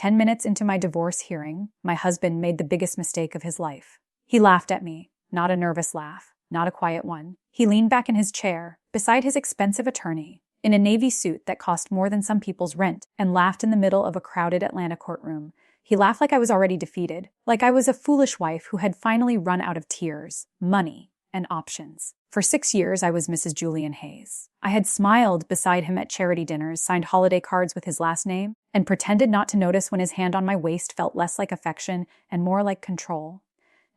10 minutes into my divorce hearing, my husband made the biggest mistake of his life. He laughed at me, not a nervous laugh, not a quiet one. He leaned back in his chair, beside his expensive attorney, in a navy suit that cost more than some people's rent, and laughed in the middle of a crowded Atlanta courtroom. He laughed like I was already defeated, like I was a foolish wife who had finally run out of tears, money, and options. For 6 years, I was Mrs. Julian Hayes. I had smiled beside him at charity dinners, signed holiday cards with his last name, and pretended not to notice when his hand on my waist felt less like affection and more like control.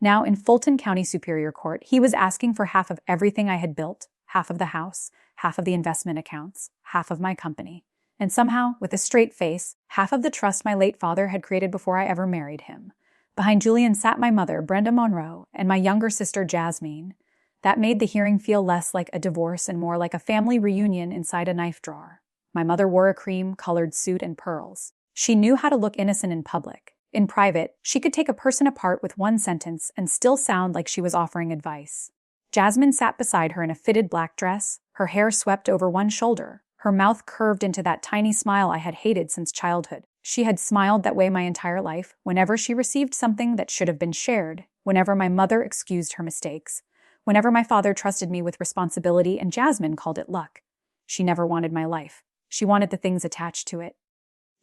Now, in Fulton County Superior Court, he was asking for half of everything I had built, half of the house, half of the investment accounts, half of my company. And somehow, with a straight face, half of the trust my late father had created before I ever married him. Behind Julian sat my mother, Brenda Monroe, and my younger sister, Jasmine. That made the hearing feel less like a divorce and more like a family reunion inside a knife drawer. My mother wore a cream-colored suit and pearls. She knew how to look innocent in public. In private, she could take a person apart with one sentence and still sound like she was offering advice. Jasmine sat beside her in a fitted black dress, her hair swept over one shoulder, her mouth curved into that tiny smile I had hated since childhood. She had smiled that way my entire life, whenever she received something that should have been shared, whenever my mother excused her mistakes, whenever my father trusted me with responsibility and Jasmine called it luck. She never wanted my life. She wanted the things attached to it.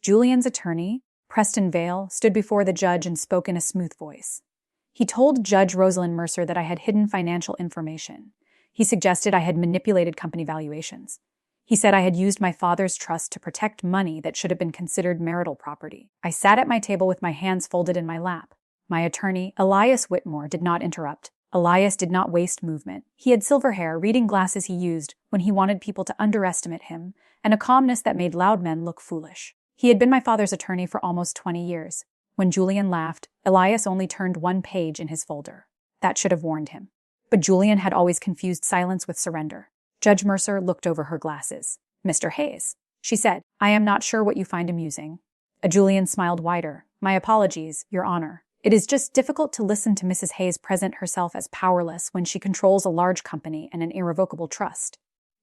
Julian's attorney, Preston Vale, stood before the judge and spoke in a smooth voice. He told Judge Rosalind Mercer that I had hidden financial information. He suggested I had manipulated company valuations. He said I had used my father's trust to protect money that should have been considered marital property. I sat at my table with my hands folded in my lap. My attorney, Elias Whitmore, did not interrupt. Elias did not waste movement. He had silver hair, reading glasses he used when he wanted people to underestimate him, and a calmness that made loud men look foolish. He had been my father's attorney for almost 20 years. When Julian laughed, Elias only turned one page in his folder. That should have warned him. But Julian had always confused silence with surrender. Judge Mercer looked over her glasses. "Mr. Hayes," she said, "I am not sure what you find amusing." Julian smiled wider. "My apologies, Your Honor. It is just difficult to listen to Mrs. Hayes present herself as powerless when she controls a large company and an irrevocable trust."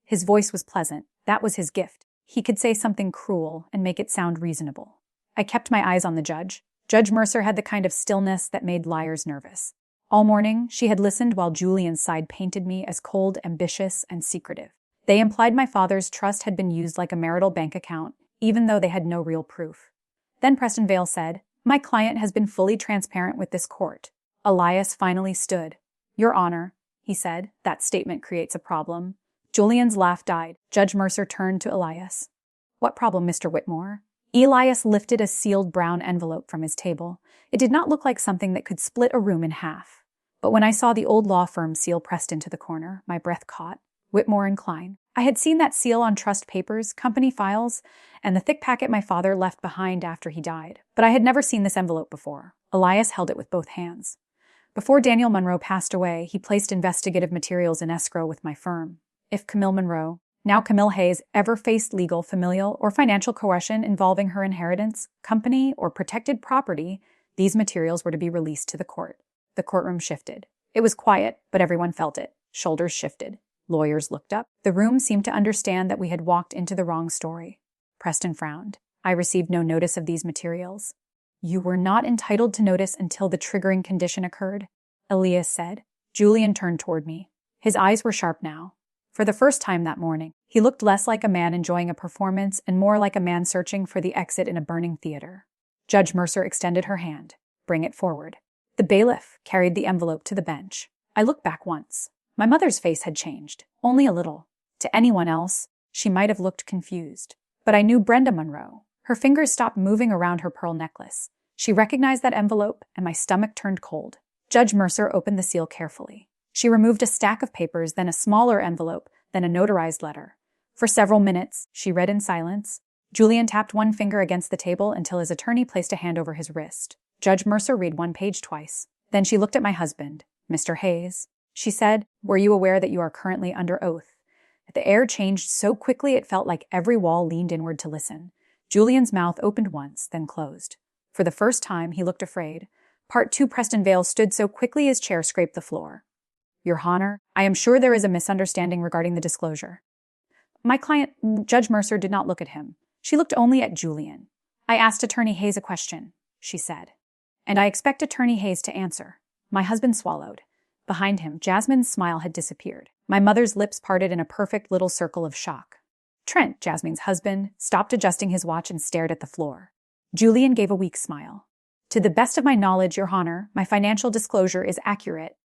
His voice was pleasant. That was his gift. He could say something cruel and make it sound reasonable. I kept my eyes on the judge. Judge Mercer had the kind of stillness that made liars nervous. All morning, she had listened while Julian's side painted me as cold, ambitious, and secretive. They implied my father's trust had been used like a marital bank account, even though they had no real proof. Then Preston Vale said, "My client has been fully transparent with this court." Elias finally stood. "Your Honor," he said, "that statement creates a problem." Julian's laugh died. Judge Mercer turned to Elias. "What problem, Mr. Whitmore?" Elias lifted a sealed brown envelope from his table. It did not look like something that could split a room in half. But when I saw the old law firm seal pressed into the corner, my breath caught. Whitmore and Klein. I had seen that seal on trust papers, company files, and the thick packet my father left behind after he died. But I had never seen this envelope before. Elias held it with both hands. Before Daniel Monroe passed away, he placed investigative materials in escrow with my firm. If Camille Monroe, now Camille Hayes, ever faced legal, familial, or financial coercion involving her inheritance, company, or protected property, these materials were to be released to the court. The courtroom shifted. It was quiet, but everyone felt it. Shoulders shifted. Lawyers looked up. The room seemed to understand that we had walked into the wrong story. Preston frowned. "I received no notice of these materials." "You were not entitled to notice until the triggering condition occurred," Elias said. Julian turned toward me. His eyes were sharp now. For the first time that morning, he looked less like a man enjoying a performance and more like a man searching for the exit in a burning theater. Judge Mercer extended her hand. "Bring it forward." The bailiff carried the envelope to the bench. I looked back once. My mother's face had changed, only a little. To anyone else, she might have looked confused. But I knew Brenda Monroe. Her fingers stopped moving around her pearl necklace. She recognized that envelope, and my stomach turned cold. Judge Mercer opened the seal carefully. She removed a stack of papers, then a smaller envelope, then a notarized letter. For several minutes, she read in silence. Julian tapped one finger against the table until his attorney placed a hand over his wrist. Judge Mercer read one page twice. Then she looked at my husband. "Mr. Hayes," she said, "were you aware that you are currently under oath?" The air changed so quickly it felt like every wall leaned inward to listen. Julian's mouth opened once, then closed. For the first time, he looked afraid. Part 2 Preston Vale stood so quickly his chair scraped the floor. "Your Honor, I am sure there is a misunderstanding regarding the disclosure." My client, Judge Mercer, did not look at him. She looked only at Julian. I asked Attorney Hayes a question, she said. And I expect Attorney Hayes to answer. My husband swallowed. Behind him, Jasmine's smile had disappeared. My mother's lips parted in a perfect little circle of shock. Trent, Jasmine's husband, stopped adjusting his watch and stared at the floor. Julian gave a weak smile. To the best of my knowledge, Your Honor, my financial disclosure is accurate.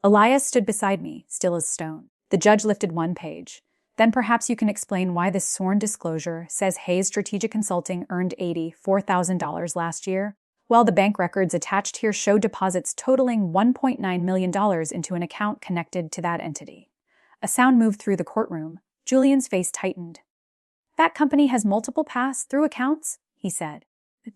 Elias stood beside me, still as stone. The judge lifted one page. Then perhaps you can explain why this sworn disclosure says Hayes Strategic Consulting earned $84,000 last year, while the bank records attached here show deposits totaling $1.9 million into an account connected to that entity. A sound moved through the courtroom. Julian's face tightened. That company has multiple pass-through accounts, he said.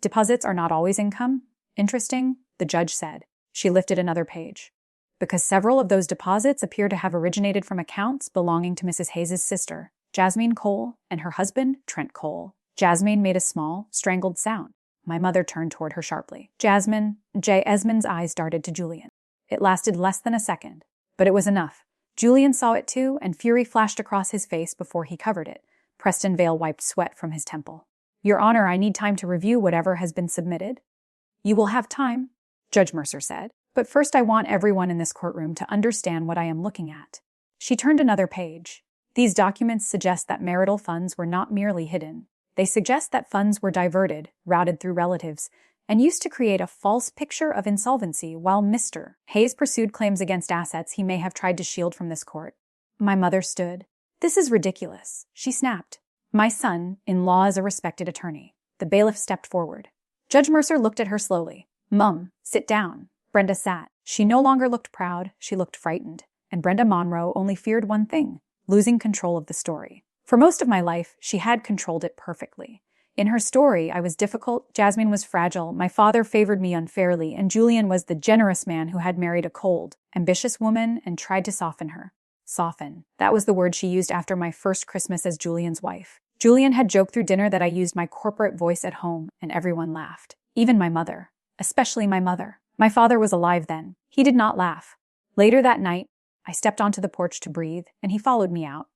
Deposits are not always income. Interesting, the judge said. She lifted another page. Because several of those deposits appear to have originated from accounts belonging to Mrs. Hayes' sister, Jasmine Cole, and her husband, Trent Cole. Jasmine made a small, strangled sound. My mother turned toward her sharply. Esmond's eyes darted to Julian. It lasted less than a second, but it was enough. Julian saw it too, and fury flashed across his face before he covered it. Preston Vale wiped sweat from his temple. Your Honor, I need time to review whatever has been submitted. You will have time, Judge Mercer said. But first I want everyone in this courtroom to understand what I am looking at. She turned another page. These documents suggest that marital funds were not merely hidden. They suggest that funds were diverted, routed through relatives, and used to create a false picture of insolvency while Mr. Hayes pursued claims against assets he may have tried to shield from this court. My mother stood. This is ridiculous, she snapped. My son-in-law is a respected attorney. The bailiff stepped forward. Judge Mercer looked at her slowly. Mum, sit down. Brenda sat. She no longer looked proud, she looked frightened. And Brenda Monroe only feared one thing, losing control of the story. For most of my life, she had controlled it perfectly. In her story, I was difficult, Jasmine was fragile, my father favored me unfairly, and Julian was the generous man who had married a cold, ambitious woman and tried to soften her. Soften. That was the word she used after my first Christmas as Julian's wife. Julian had joked through dinner that I used my corporate voice at home, and everyone laughed. Even my mother. Especially my mother. My father was alive then. He did not laugh. Later that night, I stepped onto the porch to breathe, and he followed me out.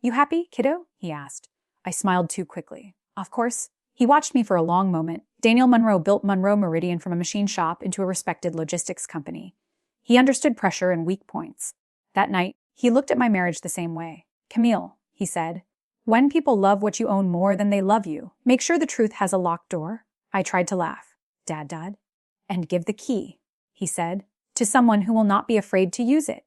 You happy, kiddo? He asked. I smiled too quickly. Of course. He watched me for a long moment. Daniel Monroe built Monroe Meridian from a machine shop into a respected logistics company. He understood pressure and weak points. That night, he looked at my marriage the same way. Camille, he said, when people love what you own more than they love you, make sure the truth has a locked door. I tried to laugh. Dad. And give the key, he said, to someone who will not be afraid to use it.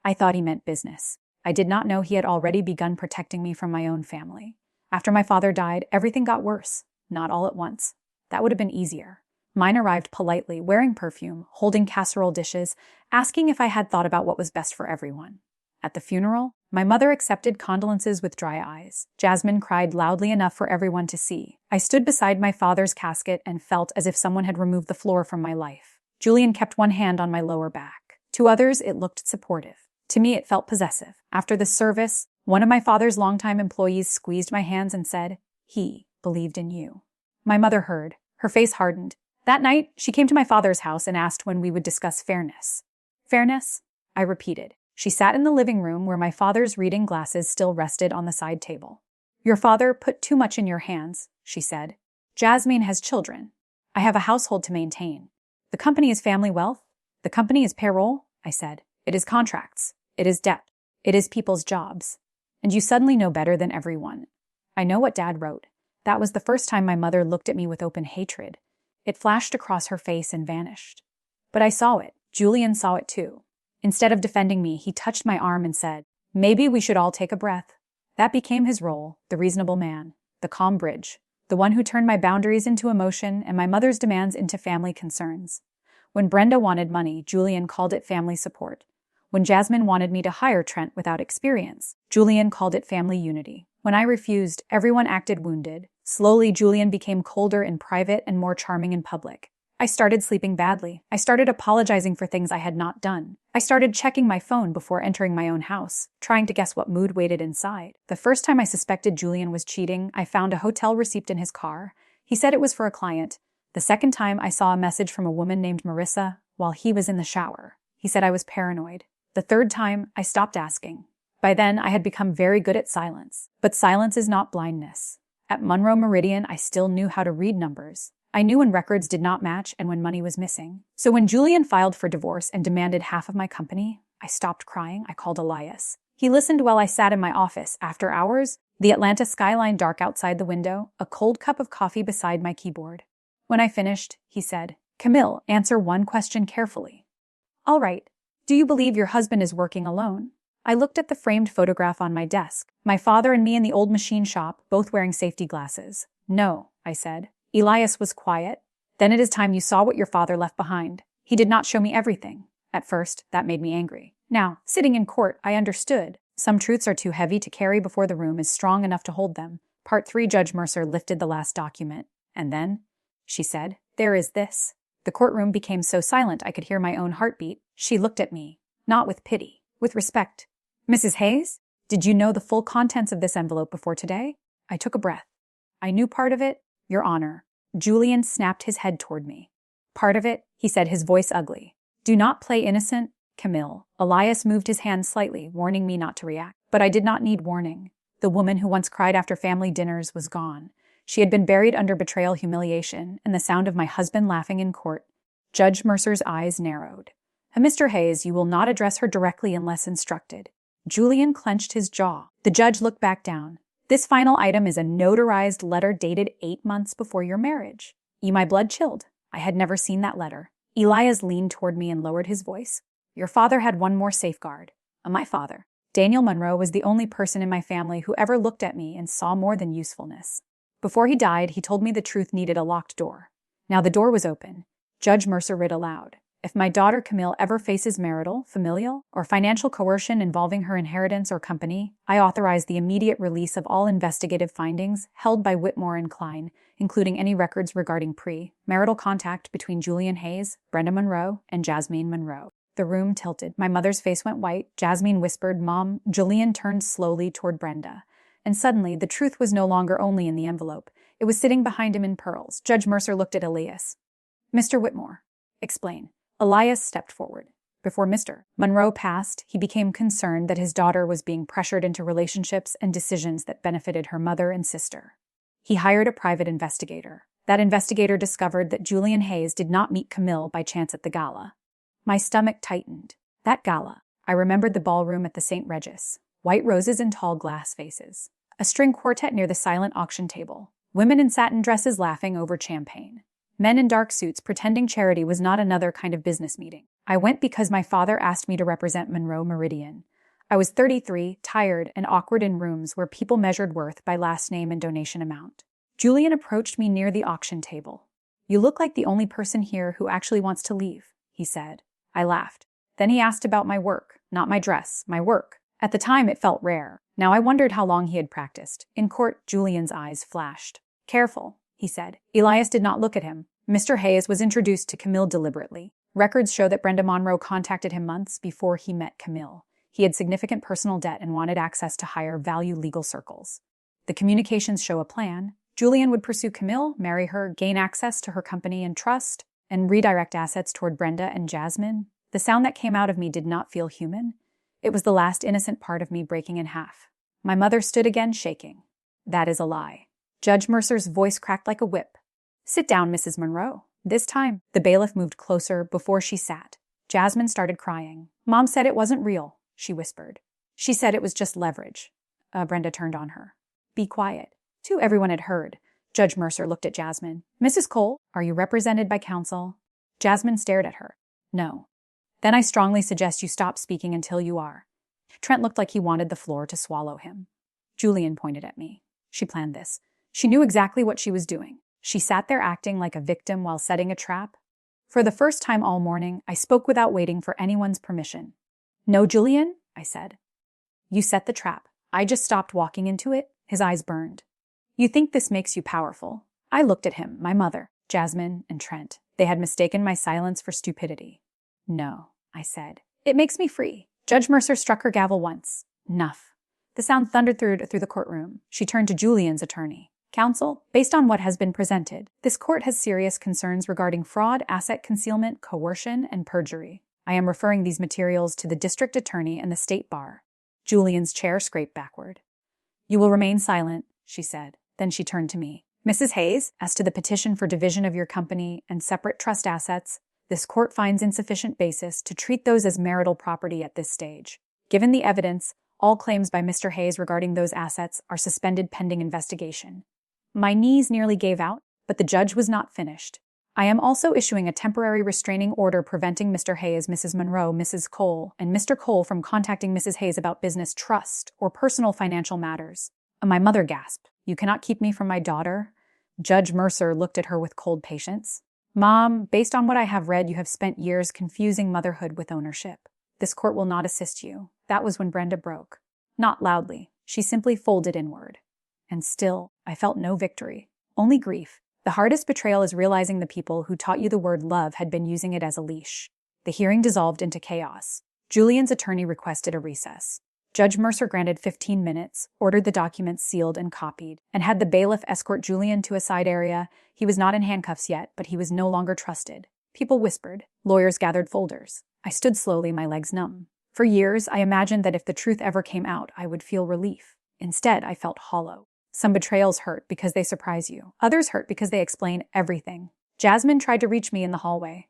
I thought he meant business. I did not know he had already begun protecting me from my own family. After my father died, everything got worse. Not all at once. That would have been easier. Mine arrived politely, wearing perfume, holding casserole dishes, asking if I had thought about what was best for everyone. At the funeral, my mother accepted condolences with dry eyes. Jasmine cried loudly enough for everyone to see. I stood beside my father's casket and felt as if someone had removed the floor from my life. Julian kept one hand on my lower back. To others, it looked supportive. To me, it felt possessive. After the service, one of my father's longtime employees squeezed my hands and said, "He believed in you." My mother heard. Her face hardened. That night, she came to my father's house and asked when we would discuss fairness. Fairness? I repeated. She sat in the living room where my father's reading glasses still rested on the side table. Your father put too much in your hands, she said. Jasmine has children. I have a household to maintain. The company is family wealth. The company is payroll, I said. It is contracts. It is debt. It is people's jobs. And you suddenly know better than everyone. I know what Dad wrote. That was the first time my mother looked at me with open hatred. It flashed across her face and vanished. But I saw it. Julian saw it too. Instead of defending me, he touched my arm and said, "Maybe we should all take a breath." That became his role, the reasonable man, the calm bridge, the one who turned my boundaries into emotion and my mother's demands into family concerns. When Brenda wanted money, Julian called it family support. When Jasmine wanted me to hire Trent without experience, Julian called it family unity. When I refused, everyone acted wounded. Slowly, Julian became colder in private and more charming in public. I started sleeping badly. I started apologizing for things I had not done. I started checking my phone before entering my own house, trying to guess what mood waited inside. The first time I suspected Julian was cheating, I found a hotel receipt in his car. He said it was for a client. The second time, I saw a message from a woman named Marissa while he was in the shower. He said I was paranoid. The third time, I stopped asking. By then, I had become very good at silence. But silence is not blindness. At Monroe Meridian, I still knew how to read numbers. I knew when records did not match and when money was missing. So when Julian filed for divorce and demanded half of my company, I stopped crying. I called Elias. He listened while I sat in my office. After hours, the Atlanta skyline dark outside the window, a cold cup of coffee beside my keyboard. When I finished, he said, "Camille, answer one question carefully." "All right. Do you believe your husband is working alone?" I looked at the framed photograph on my desk. My father and me in the old machine shop, both wearing safety glasses. "No," I said. Elias was quiet. "Then it is time you saw what your father left behind. He did not show me everything." At first, that made me angry. Now, sitting in court, I understood. Some truths are too heavy to carry before the room is strong enough to hold them. Part 3, Judge Mercer lifted the last document. "And then," she said, "there is this." The courtroom became so silent I could hear my own heartbeat. She looked at me, not with pity, with respect. "Mrs. Hayes, did you know the full contents of this envelope before today?" I took a breath. "I knew part of it, Your Honor." Julian snapped his head toward me. "Part of it," he said, his voice ugly. "Do not play innocent, Camille." Elias moved his hand slightly, warning me not to react. But I did not need warning. The woman who once cried after family dinners was gone. She had been buried under betrayal, humiliation, and the sound of my husband laughing in court. Judge Mercer's eyes narrowed. "Mr. Hayes, you will not address her directly unless instructed." Julian clenched his jaw. The judge looked back down. "This final item is a notarized letter dated 8 months before your marriage." My blood chilled. I had never seen that letter. Elias leaned toward me and lowered his voice. "Your father had one more safeguard." My father. Daniel Monroe was the only person in my family who ever looked at me and saw more than usefulness. Before he died, he told me the truth needed a locked door. Now the door was open. Judge Mercer read aloud. "If my daughter Camille ever faces marital, familial, or financial coercion involving her inheritance or company, I authorize the immediate release of all investigative findings held by Whitmore and Klein, including any records regarding pre-marital contact between Julian Hayes, Brenda Monroe, and Jasmine Monroe." The room tilted. My mother's face went white. Jasmine whispered, "Mom." Julian turned slowly toward Brenda. And suddenly, the truth was no longer only in the envelope. It was sitting behind him in pearls. Judge Mercer looked at Elias. "Mr. Whitmore, explain." Elias stepped forward. Before Mr. Monroe passed, he became concerned that his daughter was being pressured into relationships and decisions that benefited her mother and sister. He hired a private investigator. That investigator discovered that Julian Hayes did not meet Camille by chance at the gala. My stomach tightened. That gala. I remembered the ballroom at the St. Regis. White roses and tall glass vases. A string quartet near the silent auction table. Women in satin dresses laughing over champagne. Men in dark suits pretending charity was not another kind of business meeting. I went because my father asked me to represent Monroe Meridian. I was 33, tired, and awkward in rooms where people measured worth by last name and donation amount. Julian approached me near the auction table. "You look like the only person here who actually wants to leave," he said. I laughed. Then he asked about my work, not my dress, my work. At the time, it felt rare. Now I wondered how long he had practiced. In court, Julian's eyes flashed. "Careful," he said. Elias did not look at him. Mr. Hayes was introduced to Camille deliberately. Records show that Brenda Monroe contacted him months before he met Camille. He had significant personal debt and wanted access to higher value legal circles. The communications show a plan. Julian would pursue Camille, marry her, gain access to her company and trust, and redirect assets toward Brenda and Jasmine. The sound that came out of me did not feel human. It was the last innocent part of me breaking in half. My mother stood again, shaking. "That is a lie." Judge Mercer's voice cracked like a whip. "Sit down, Mrs. Monroe." This time, the bailiff moved closer before she sat. Jasmine started crying. "Mom said it wasn't real," she whispered. "She said it was just leverage." Brenda turned on her. "Be quiet." Too, everyone had heard. Judge Mercer looked at Jasmine. "Mrs. Cole, are you represented by counsel?" Jasmine stared at her. "No." "Then I strongly suggest you stop speaking until you are." Trent looked like he wanted the floor to swallow him. Julian pointed at me. She planned this. She knew exactly what she was doing. She sat there acting like a victim while setting a trap. For the first time all morning, I spoke without waiting for anyone's permission. "No, Julian," I said. "You set the trap. I just stopped walking into it." His eyes burned. "You think this makes you powerful." I looked at him, my mother, Jasmine, and Trent. They had mistaken my silence for stupidity. "No," I said. "It makes me free." Judge Mercer struck her gavel once. "Enough." The sound thundered through the courtroom. She turned to Julian's attorney. "Counsel, based on what has been presented, this court has serious concerns regarding fraud, asset concealment, coercion, and perjury. I am referring these materials to the district attorney and the state bar." Julian's chair scraped backward. "You will remain silent," she said. Then she turned to me. Mrs. Hayes, as to the petition for division of your company and separate trust assets, this court finds insufficient basis to treat those as marital property at this stage. Given the evidence, all claims by Mr. Hayes regarding those assets are suspended pending investigation. My knees nearly gave out, but the judge was not finished. I am also issuing a temporary restraining order preventing Mr. Hayes, Mrs. Monroe, Mrs. Cole, and Mr. Cole from contacting Mrs. Hayes about business trust or personal financial matters. My mother gasped. You cannot keep me from my daughter? Judge Mercer looked at her with cold patience. Mom, based on what I have read, you have spent years confusing motherhood with ownership. This court will not assist you. That was when Brenda broke. Not loudly. She simply folded inward. And still, I felt no victory. Only grief. The hardest betrayal is realizing the people who taught you the word love had been using it as a leash. The hearing dissolved into chaos. Julian's attorney requested a recess. Judge Mercer granted 15 minutes, ordered the documents sealed and copied, and had the bailiff escort Julian to a side area. He was not in handcuffs yet, but he was no longer trusted. People whispered. Lawyers gathered folders. I stood slowly, my legs numb. For years, I imagined that if the truth ever came out, I would feel relief. Instead, I felt hollow. Some betrayals hurt because they surprise you. Others hurt because they explain everything. Jasmine tried to reach me in the hallway.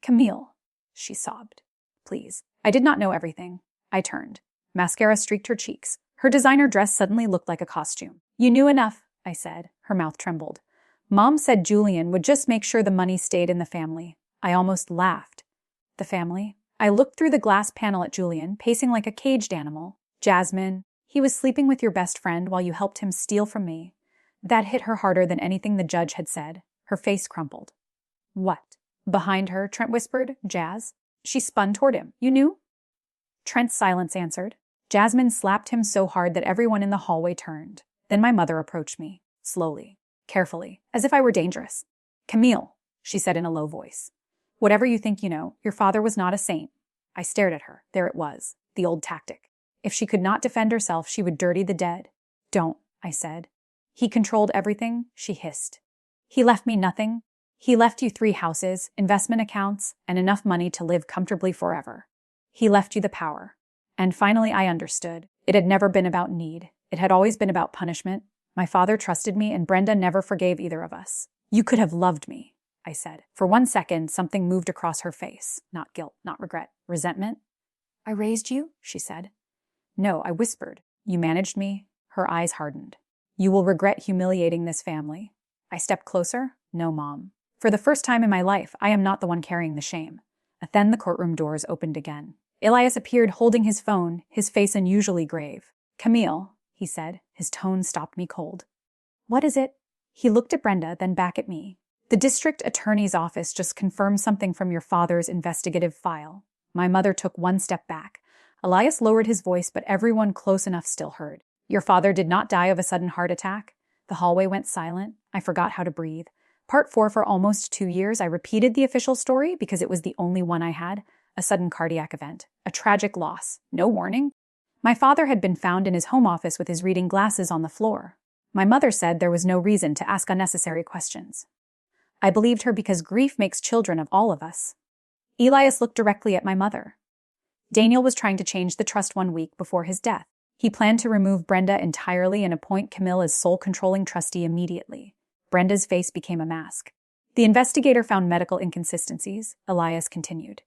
Camille, she sobbed. Please. I did not know everything. I turned. Mascara streaked her cheeks. Her designer dress suddenly looked like a costume. You knew enough, I said. Her mouth trembled. Mom said Julian would just make sure the money stayed in the family. I almost laughed. The family? I looked through the glass panel at Julian, pacing like a caged animal. Jasmine, he was sleeping with your best friend while you helped him steal from me. That hit her harder than anything the judge had said. Her face crumpled. What? Behind her, Trent whispered. Jazz? She spun toward him. You knew? Trent's silence answered. Jasmine slapped him so hard that everyone in the hallway turned. Then my mother approached me, slowly, carefully, as if I were dangerous. Camille, she said in a low voice. Whatever you think you know, your father was not a saint. I stared at her. There it was, the old tactic. If she could not defend herself, she would dirty the dead. Don't, I said. He controlled everything, she hissed. He left me nothing. He left you 3 houses, investment accounts, and enough money to live comfortably forever. He left you the power. And finally I understood. It had never been about need. It had always been about punishment. My father trusted me, and Brenda never forgave either of us. You could have loved me, I said. For 1 second, something moved across her face. Not guilt, not regret. Resentment. I raised you, she said. No, I whispered. You managed me. Her eyes hardened. You will regret humiliating this family. I stepped closer. No, Mom. For the first time in my life, I am not the one carrying the shame. Then the courtroom doors opened again. Elias appeared holding his phone, his face unusually grave. Camille, he said. His tone stopped me cold. What is it? He looked at Brenda, then back at me. The district attorney's office just confirmed something from your father's investigative file. My mother took 1 step back. Elias lowered his voice, but everyone close enough still heard. Your father did not die of a sudden heart attack. The hallway went silent. I forgot how to breathe. Part 4 for almost 2 years, I repeated the official story because it was the only one I had. A sudden cardiac event. A tragic loss. No warning. My father had been found in his home office with his reading glasses on the floor. My mother said there was no reason to ask unnecessary questions. I believed her because grief makes children of all of us. Elias looked directly at my mother. Daniel was trying to change the trust 1 week before his death. He planned to remove Brenda entirely and appoint Camille as sole controlling trustee immediately. Brenda's face became a mask. The investigator found medical inconsistencies. Elias continued.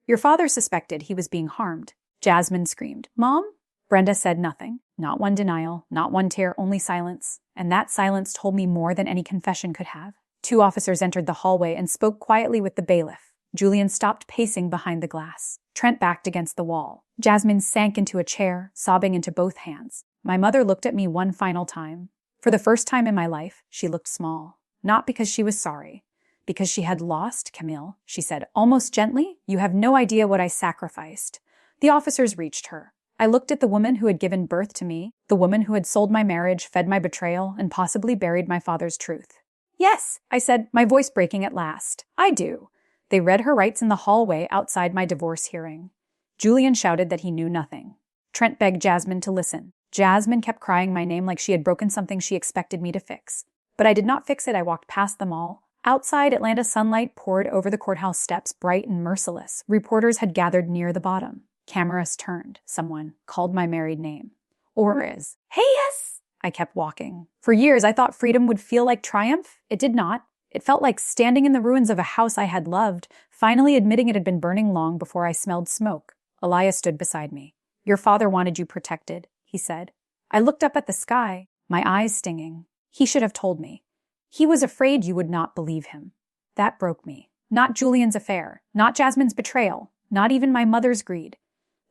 Your father suspected he was being harmed. Jasmine screamed. Mom? Brenda said nothing. Not one denial, not one tear, only silence. And that silence told me more than any confession could have. 2 officers entered the hallway and spoke quietly with the bailiff. Julian stopped pacing behind the glass. Trent backed against the wall. Jasmine sank into a chair, sobbing into both hands. My mother looked at me one final time. For the first time in my life, she looked small. Not because she was sorry. Because she had lost Camille, she said, almost gently. You have no idea what I sacrificed. The officers reached her. I looked at the woman who had given birth to me, the woman who had sold my marriage, fed my betrayal, and possibly buried my father's truth. Yes, I said, my voice breaking at last. I do. They read her rights in the hallway outside my divorce hearing. Julian shouted that he knew nothing. Trent begged Jasmine to listen. Jasmine kept crying my name like she had broken something she expected me to fix. But I did not fix it. I walked past them all. Outside, Atlanta sunlight poured over the courthouse steps, bright and merciless. Reporters had gathered near the bottom. Cameras turned. Someone called my married name. Orez. Hey, yes! I kept walking. For years, I thought freedom would feel like triumph. It did not. It felt like standing in the ruins of a house I had loved, finally admitting it had been burning long before I smelled smoke. Elias stood beside me. "Your father wanted you protected," he said. I looked up at the sky, my eyes stinging. He should have told me. He was afraid you would not believe him. That broke me. Not Julian's affair, not Jasmine's betrayal, not even my mother's greed.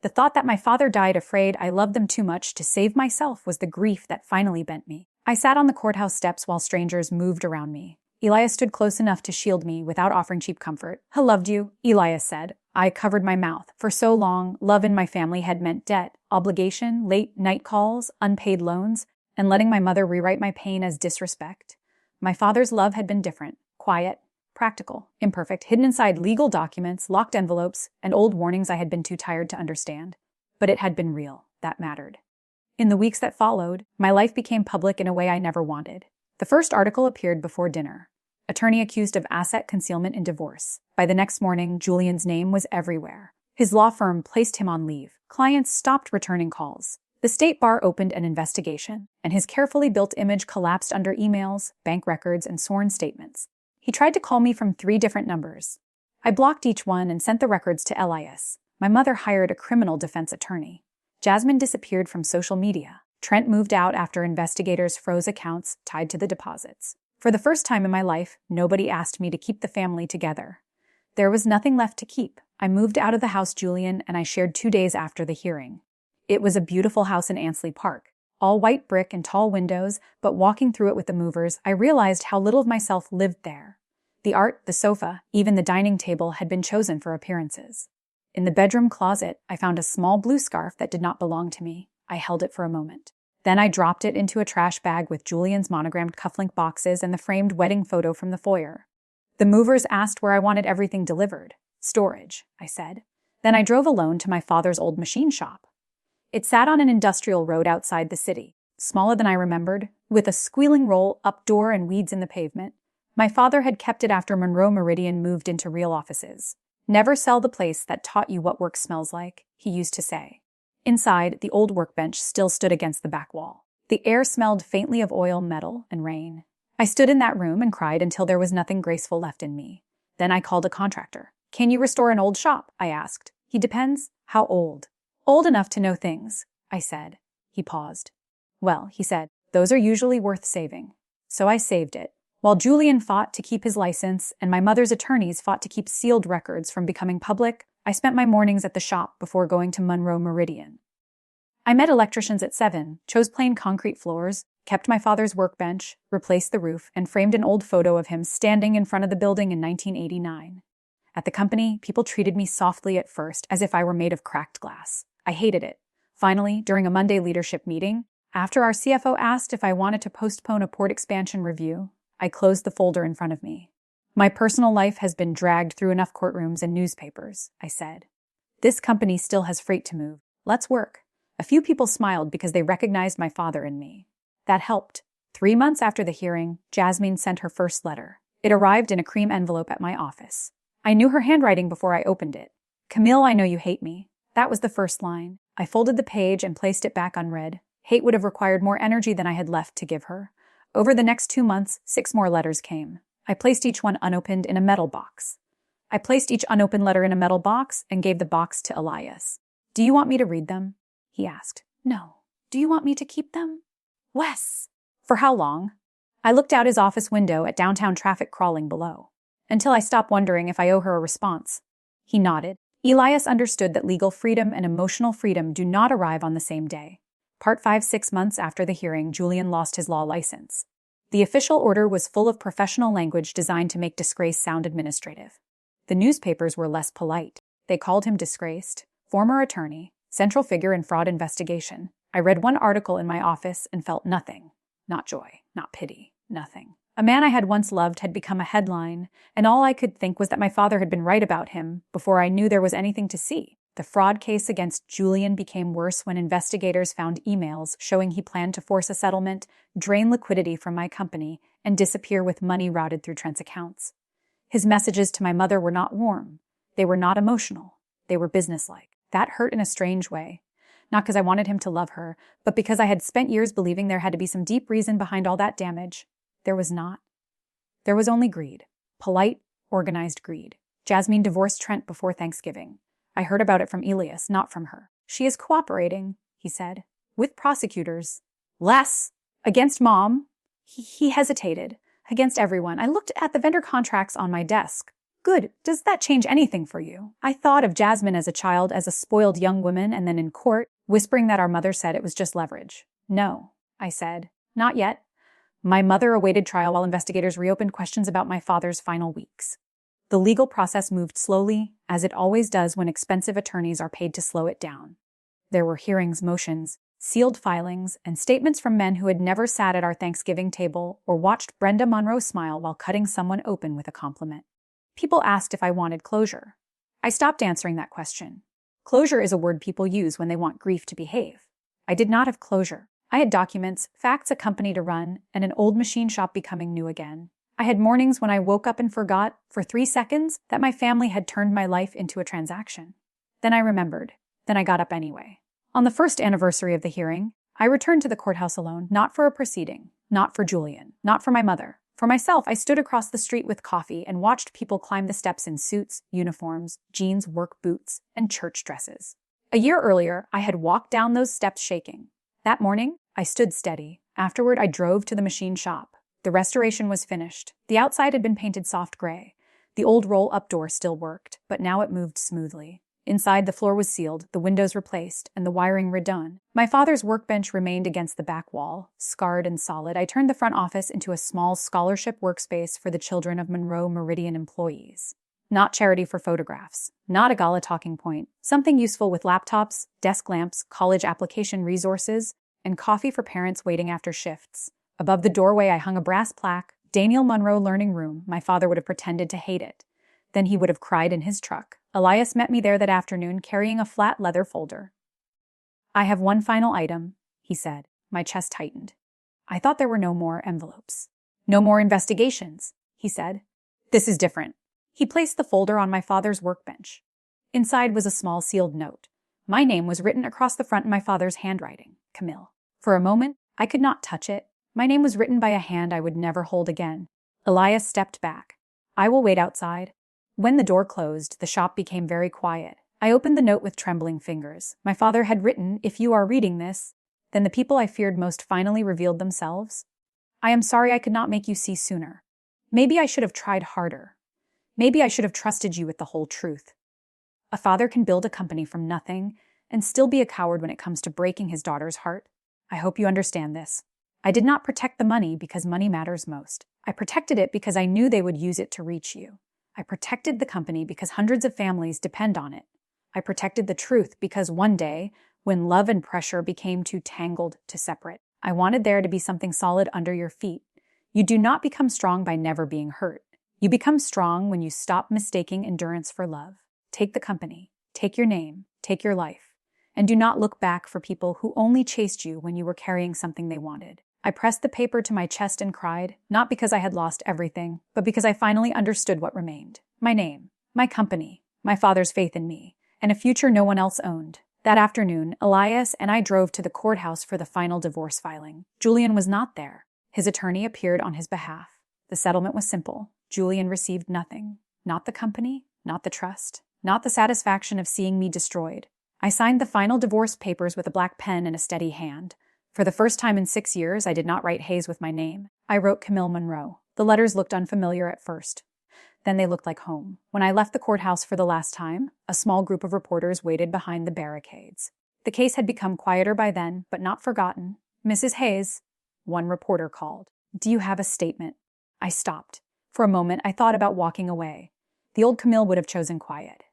The thought that my father died afraid I loved them too much to save myself was the grief that finally bent me. I sat on the courthouse steps while strangers moved around me. Elias stood close enough to shield me without offering cheap comfort. "I loved you," Elias said. I covered my mouth. For so long, love in my family had meant debt, obligation, late night calls, unpaid loans, and letting my mother rewrite my pain as disrespect. My father's love had been different, quiet, practical, imperfect, hidden inside legal documents, locked envelopes, and old warnings I had been too tired to understand. But it had been real. That mattered. In the weeks that followed, my life became public in a way I never wanted. The first article appeared before dinner. Attorney accused of asset concealment in divorce. By the next morning, Julian's name was everywhere. His law firm placed him on leave. Clients stopped returning calls. The state bar opened an investigation, and his carefully built image collapsed under emails, bank records, and sworn statements. He tried to call me from 3 different numbers. I blocked each one and sent the records to Elias. My mother hired a criminal defense attorney. Jasmine disappeared from social media. Trent moved out after investigators froze accounts tied to the deposits. For the first time in my life, nobody asked me to keep the family together. There was nothing left to keep. I moved out of the house Julian and I shared 2 days after the hearing. It was a beautiful house in Ansley Park. All white brick and tall windows, but walking through it with the movers, I realized how little of myself lived there. The art, the sofa, even the dining table had been chosen for appearances. In the bedroom closet, I found a small blue scarf that did not belong to me. I held it for a moment. Then I dropped it into a trash bag with Julian's monogrammed cufflink boxes and the framed wedding photo from the foyer. The movers asked where I wanted everything delivered. "Storage," I said. Then I drove alone to my father's old machine shop. It sat on an industrial road outside the city, smaller than I remembered, with a squealing roll up door and weeds in the pavement. My father had kept it after Monroe Meridian moved into real offices. "Never sell the place that taught you what work smells like," he used to say. Inside, the old workbench still stood against the back wall. The air smelled faintly of oil, metal, and rain. I stood in that room and cried until there was nothing graceful left in me. Then I called a contractor. "Can you restore an old shop?" I asked. "He depends. How old?" "Old enough to know things," I said. He paused. "Well," he said, "those are usually worth saving." So I saved it. While Julian fought to keep his license and my mother's attorneys fought to keep sealed records from becoming public, I spent my mornings at the shop before going to Monroe Meridian. I met electricians at 7, chose plain concrete floors, kept my father's workbench, replaced the roof, and framed an old photo of him standing in front of the building in 1989. At the company, people treated me softly at first, as if I were made of cracked glass. I hated it. Finally, during a Monday leadership meeting, after our CFO asked if I wanted to postpone a port expansion review, I closed the folder in front of me. "My personal life has been dragged through enough courtrooms and newspapers," I said. "This company still has freight to move. Let's work." A few people smiled because they recognized my father in me. That helped. 3 months after the hearing, Jasmine sent her first letter. It arrived in a cream envelope at my office. I knew her handwriting before I opened it. "Camille, I know you hate me." That was the first line. I folded the page and placed it back unread. Hate would have required more energy than I had left to give her. Over the next 2 months, 6 more letters came. I placed each one unopened in a metal box. I placed each unopened letter in a metal box and gave the box to Elias. "Do you want me to read them?" he asked. "No." "Do you want me to keep them?" "Wes." "For how long?" I looked out his office window at downtown traffic crawling below. "Until I stop wondering if I owe her a response." He nodded. Elias understood that legal freedom and emotional freedom do not arrive on the same day. Part 5, 6 months after the hearing, Julian lost his law license. The official order was full of professional language designed to make disgrace sound administrative. The newspapers were less polite. They called him disgraced, former attorney, central figure in fraud investigation. I read one article in my office and felt nothing. Not joy, not pity, nothing. A man I had once loved had become a headline, and all I could think was that my father had been right about him before I knew there was anything to see. The fraud case against Julian became worse when investigators found emails showing he planned to force a settlement, drain liquidity from my company, and disappear with money routed through Trent's accounts. His messages to my mother were not warm. They were not emotional. They were businesslike. That hurt in a strange way. Not because I wanted him to love her, but because I had spent years believing there had to be some deep reason behind all that damage. There was not. There was only greed. Polite, organized greed. Jasmine divorced Trent before Thanksgiving. I heard about it from Elias, not from her. She is cooperating, he said, with prosecutors. Less. Against Mom. He hesitated. Against everyone. I looked at the vendor contracts on my desk. Good. Does that change anything for you? I thought of Jasmine as a child, as a spoiled young woman, and then in court, whispering that our mother said it was just leverage. No, I said. Not yet. My mother awaited trial while investigators reopened questions about my father's final weeks. The legal process moved slowly, as it always does when expensive attorneys are paid to slow it down. There were hearings, motions, sealed filings, and statements from men who had never sat at our Thanksgiving table or watched Brenda Monroe smile while cutting someone open with a compliment. People asked if I wanted closure. I stopped answering that question. Closure is a word people use when they want grief to behave. I did not have closure. I had documents, facts, a company to run, and an old machine shop becoming new again. I had mornings when I woke up and forgot, for 3 seconds, that my family had turned my life into a transaction. Then I remembered. Then I got up anyway. On the first anniversary of the hearing, I returned to the courthouse alone, not for a proceeding, not for Julian, not for my mother. For myself, I stood across the street with coffee and watched people climb the steps in suits, uniforms, jeans, work boots, and church dresses. A year earlier, I had walked down those steps shaking. That morning, I stood steady. Afterward, I drove to the machine shop. The restoration was finished. The outside had been painted soft gray. The old roll-up door still worked, but now it moved smoothly. Inside, the floor was sealed, the windows replaced, and the wiring redone. My father's workbench remained against the back wall, scarred and solid. I turned the front office into a small scholarship workspace for the children of Monroe Meridian employees. Not charity for photographs, not a gala talking point, something useful with laptops, desk lamps, college application resources, and coffee for parents waiting after shifts. Above the doorway, I hung a brass plaque, Daniel Monroe Learning Room. My father would have pretended to hate it. Then he would have cried in his truck. Elias met me there that afternoon, carrying a flat leather folder. I have one final item, he said. My chest tightened. I thought there were no more envelopes. No more investigations, he said. This is different. He placed the folder on my father's workbench. Inside was a small sealed note. My name was written across the front in my father's handwriting, Camille. For a moment, I could not touch it. My name was written by a hand I would never hold again. Elias stepped back. I will wait outside. When the door closed, the shop became very quiet. I opened the note with trembling fingers. My father had written, "If you are reading this," then the people I feared most finally revealed themselves. I am sorry I could not make you see sooner. Maybe I should have tried harder. Maybe I should have trusted you with the whole truth. A father can build a company from nothing and still be a coward when it comes to breaking his daughter's heart. I hope you understand this. I did not protect the money because money matters most. I protected it because I knew they would use it to reach you. I protected the company because hundreds of families depend on it. I protected the truth because one day, when love and pressure became too tangled to separate, I wanted there to be something solid under your feet. You do not become strong by never being hurt. You become strong when you stop mistaking endurance for love. Take the company, take your name, take your life, and do not look back for people who only chased you when you were carrying something they wanted. I pressed the paper to my chest and cried, not because I had lost everything, but because I finally understood what remained. My name, my company, my father's faith in me, and a future no one else owned. That afternoon, Elias and I drove to the courthouse for the final divorce filing. Julian was not there. His attorney appeared on his behalf. The settlement was simple. Julian received nothing. Not the company, not the trust, not the satisfaction of seeing me destroyed. I signed the final divorce papers with a black pen and a steady hand. For the first time in 6 years, I did not write Hayes with my name. I wrote Camille Monroe. The letters looked unfamiliar at first. Then they looked like home. When I left the courthouse for the last time, a small group of reporters waited behind the barricades. The case had become quieter by then, but not forgotten. "Mrs. Hayes," one reporter called. "Do you have a statement?" I stopped. For a moment, I thought about walking away. The old Camille would have chosen quiet.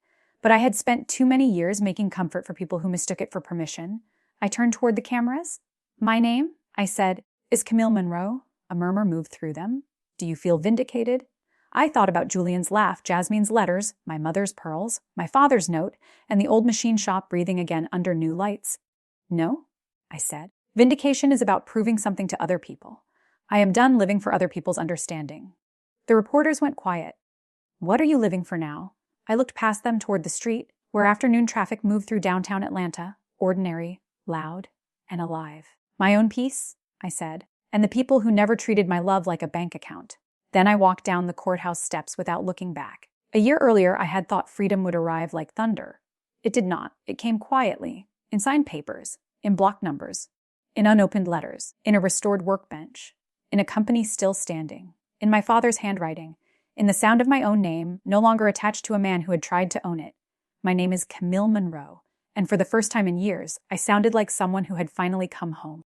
But I had spent too many years making comfort for people who mistook it for permission. I turned toward the cameras. "My name," I said, "is Camille Monroe." A murmur moved through them. "Do you feel vindicated?" I thought about Julian's laugh, Jasmine's letters, my mother's pearls, my father's note, and the old machine shop breathing again under new lights. "No," I said. "Vindication is about proving something to other people. I am done living for other people's understanding." The reporters went quiet. "What are you living for now?" I looked past them toward the street, where afternoon traffic moved through downtown Atlanta, ordinary, loud and alive. My own peace, I said, and the people who never treated my love like a bank account. Then I walked down the courthouse steps without looking back. A year earlier, I had thought freedom would arrive like thunder. It did not. It came quietly, in signed papers, in block numbers, in unopened letters, in a restored workbench, in a company still standing, in my father's handwriting, in the sound of my own name, no longer attached to a man who had tried to own it. My name is Camille Monroe, and for the first time in years, I sounded like someone who had finally come home.